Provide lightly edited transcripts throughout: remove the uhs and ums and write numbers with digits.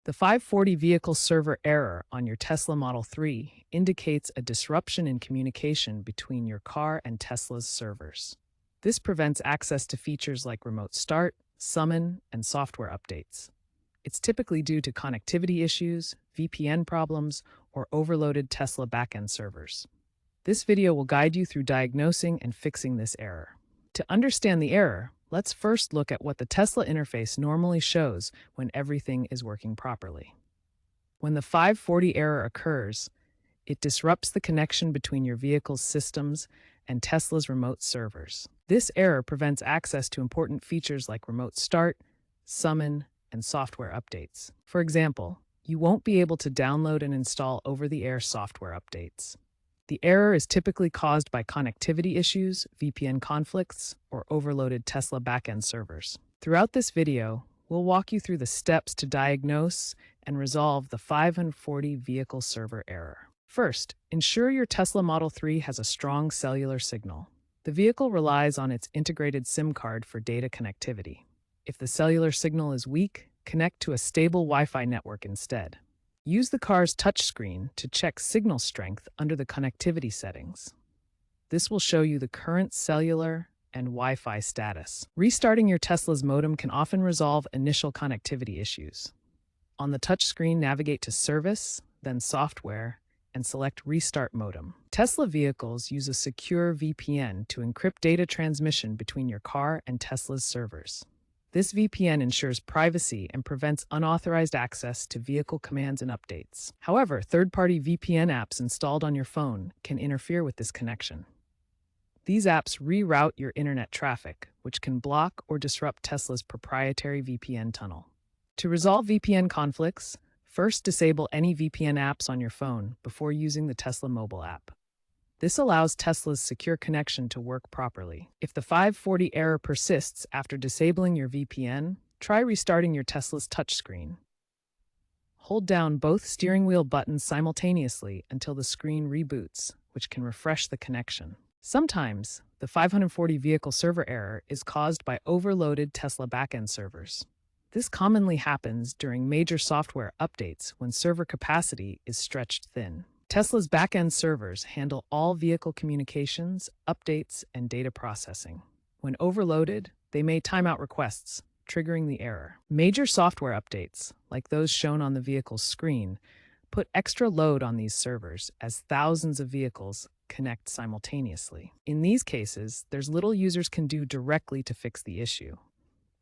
The 540 vehicle server error on your Tesla Model 3 indicates a disruption in communication between your car and Tesla's servers. This prevents access to features like remote start, summon, and software updates. It's typically due to connectivity issues, VPN problems, or overloaded Tesla backend servers. This video will guide you through diagnosing and fixing this error. To understand the error, let's first look at what the Tesla interface normally shows when everything is working properly. When the 540 error occurs, it disrupts the connection between your vehicle's systems and Tesla's remote servers. This error prevents access to important features like remote start, summon, and software updates. For example, you won't be able to download and install over-the-air software updates. The error is typically caused by connectivity issues, VPN conflicts, or overloaded Tesla backend servers. Throughout this video, we'll walk you through the steps to diagnose and resolve the 540 vehicle server error. First, ensure your Tesla Model 3 has a strong cellular signal. The vehicle relies on its integrated SIM card for data connectivity. If the cellular signal is weak, connect to a stable Wi-Fi network instead. Use the car's touchscreen to check signal strength under the connectivity settings. This will show you the current cellular and Wi-Fi status. Restarting your Tesla's modem can often resolve initial connectivity issues. On the touchscreen, navigate to Service, then Software, and select Restart Modem. Tesla vehicles use a secure VPN to encrypt data transmission between your car and Tesla's servers. This VPN ensures privacy and prevents unauthorized access to vehicle commands and updates. However, third-party VPN apps installed on your phone can interfere with this connection. These apps reroute your internet traffic, which can block or disrupt Tesla's proprietary VPN tunnel. To resolve VPN conflicts, first disable any VPN apps on your phone before using the Tesla mobile app. This allows Tesla's secure connection to work properly. If the 540 error persists after disabling your VPN, try restarting your Tesla's touchscreen. Hold down both steering wheel buttons simultaneously until the screen reboots, which can refresh the connection. Sometimes, the 540 vehicle server error is caused by overloaded Tesla backend servers. This commonly happens during major software updates when server capacity is stretched thin. Tesla's backend servers handle all vehicle communications, updates, and data processing. When overloaded, they may time out requests, triggering the error. Major software updates, like those shown on the vehicle's screen, put extra load on these servers as thousands of vehicles connect simultaneously. In these cases, there's little users can do directly to fix the issue.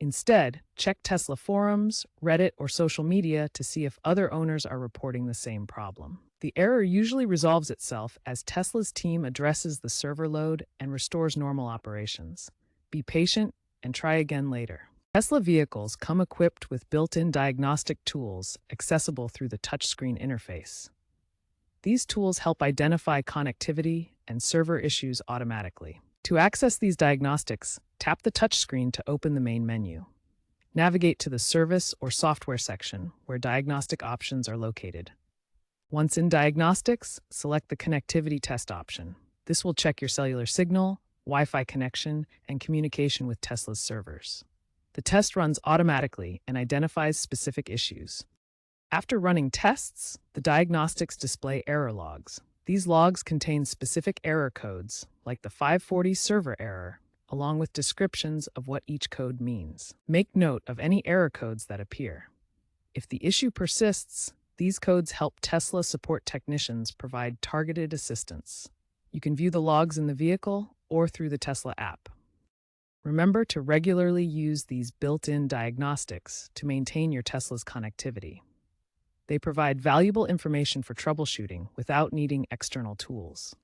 Instead, check Tesla forums, Reddit, or social media to see if other owners are reporting the same problem. The error usually resolves itself as Tesla's team addresses the server load and restores normal operations. Be patient and try again later. Tesla vehicles come equipped with built-in diagnostic tools accessible through the touchscreen interface. These tools help identify connectivity and server issues automatically. To access these diagnostics, tap the touchscreen to open the main menu. Navigate to the Service or Software section, where diagnostic options are located. Once in Diagnostics, select the Connectivity Test option. This will check your cellular signal, Wi-Fi connection, and communication with Tesla's servers. The test runs automatically and identifies specific issues. After running tests, the diagnostics display error logs. These logs contain specific error codes, like the 540 server error, along with descriptions of what each code means. Make note of any error codes that appear. If the issue persists, these codes help Tesla support technicians provide targeted assistance. You can view the logs in the vehicle or through the Tesla app. Remember to regularly use these built-in diagnostics to maintain your Tesla's connectivity. They provide valuable information for troubleshooting without needing external tools.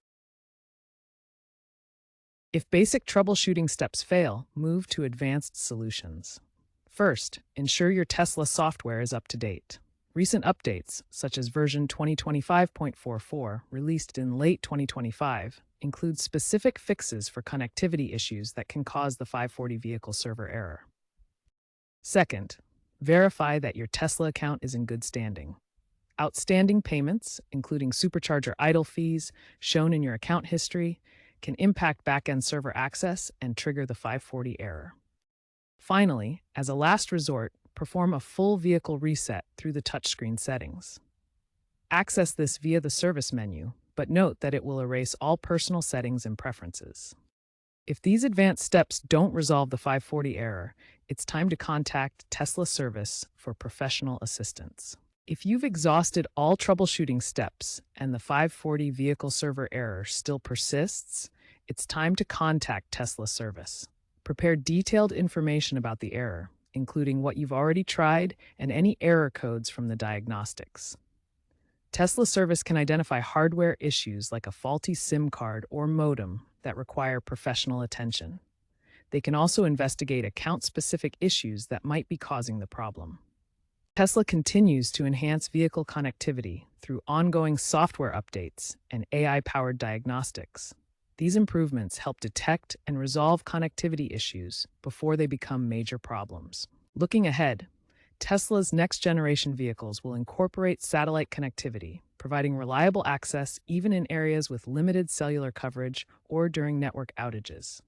If basic troubleshooting steps fail, move to advanced solutions. First, ensure your Tesla software is up to date. Recent updates, such as version 2025.44, released in late 2025, include specific fixes for connectivity issues that can cause the 540 vehicle server error. Second, verify that your Tesla account is in good standing. Outstanding payments, including supercharger idle fees, shown in your account history, can impact backend server access and trigger the 540 error. Finally, as a last resort, perform a full vehicle reset through the touchscreen settings. Access this via the service menu, but note that it will erase all personal settings and preferences. If these advanced steps don't resolve the 540 error, it's time to contact Tesla Service for professional assistance. If you've exhausted all troubleshooting steps and the 540 vehicle server error still persists, it's time to contact Tesla Service. Prepare detailed information about the error, including what you've already tried and any error codes from the diagnostics. Tesla Service can identify hardware issues like a faulty SIM card or modem that require professional attention. They can also investigate account-specific issues that might be causing the problem. Tesla continues to enhance vehicle connectivity through ongoing software updates and AI-powered diagnostics. These improvements help detect and resolve connectivity issues before they become major problems. Looking ahead, Tesla's next-generation vehicles will incorporate satellite connectivity, providing reliable access even in areas with limited cellular coverage or during network outages.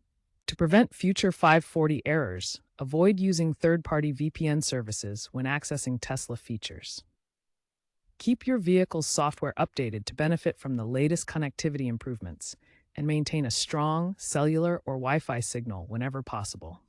To prevent future 540 errors, avoid using third-party VPN services when accessing Tesla features. Keep your vehicle's software updated to benefit from the latest connectivity improvements, and maintain a strong cellular or Wi-Fi signal whenever possible.